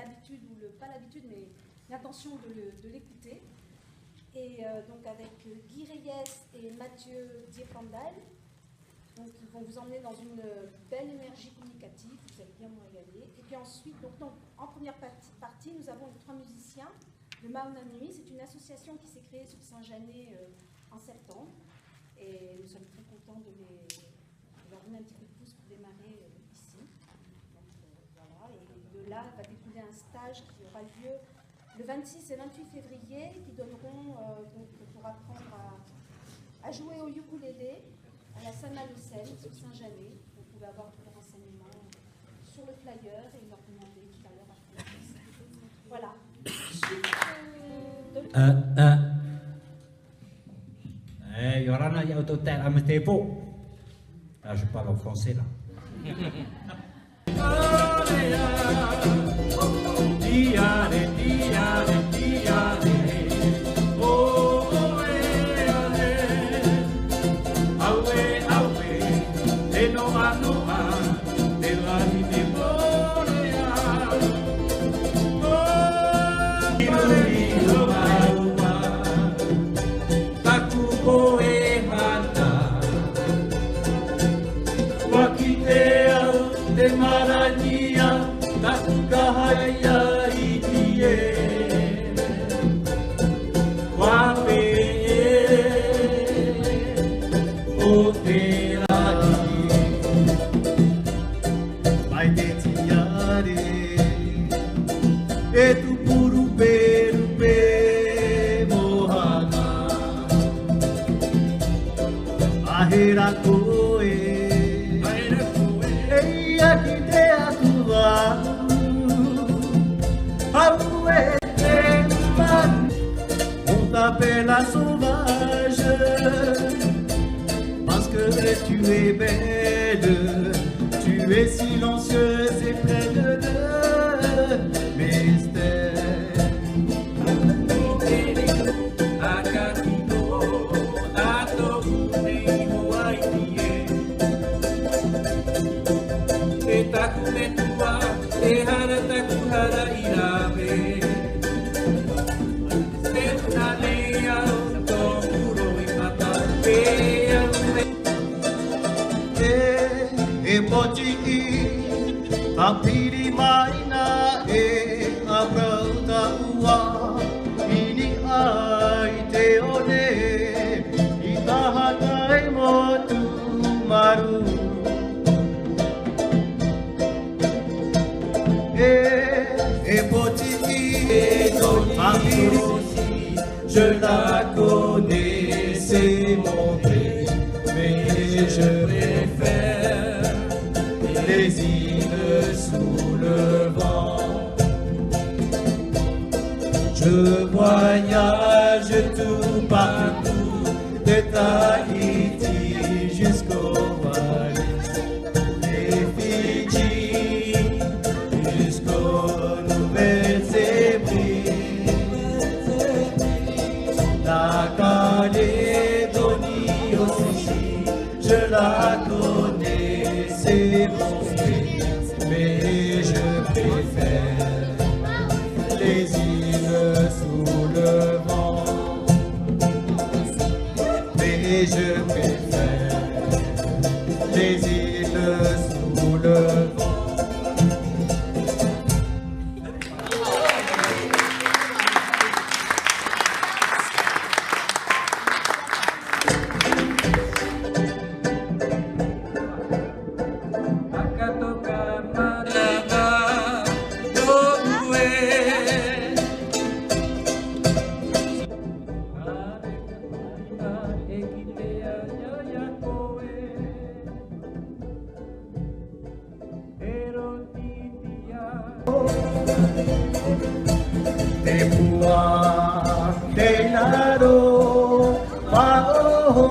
l'habitude, ou pas l'habitude, mais l'intention de l'écouter. Et donc avec Guy Reyes et Mathieu Diepandal. Donc ils vont vous emmener dans une belle énergie communicative, vous allez bien vous régaler. Et puis ensuite, donc, en première partie, nous avons les 3 musiciens de Mauna Nuit. C'est une association qui s'est créée sur Saint-Janet en septembre. Et nous sommes très contents de leur donner un petit coup de pouce pour démarrer ici. Donc, voilà. Et de là, va découler un stage qui aura lieu le 26 et 28 février, qui donneront donc, pour apprendre à jouer au ukulélé à la Sainte-Marie sur Saint-Janet. Vous pouvez avoir tous les renseignements sur le flyer et leur demander tout à l'heure après. Voilà. Yorana, il y a autotel à Metepo. Là, je parle en français, là. La sauvage, parce que tu es belle, tu es silencieuse et pleine de mystère. Apiri maina e abrauta ua ini ai te one I tahana e motu maru e poti e apiri je la connais c'est mon prix mais je préfère les îles sous le vent. Je voyage tout partout, de Tahiti jusqu'au Wallis, et Fidji jusqu'aux Nouvelles-Hébrides, la Calédonie aussi, je la connais, c'est bon. Mais je préfère les îles sous le vent. Mais je préfère les îles sous le vent. Te pua, te naro, ma'oho.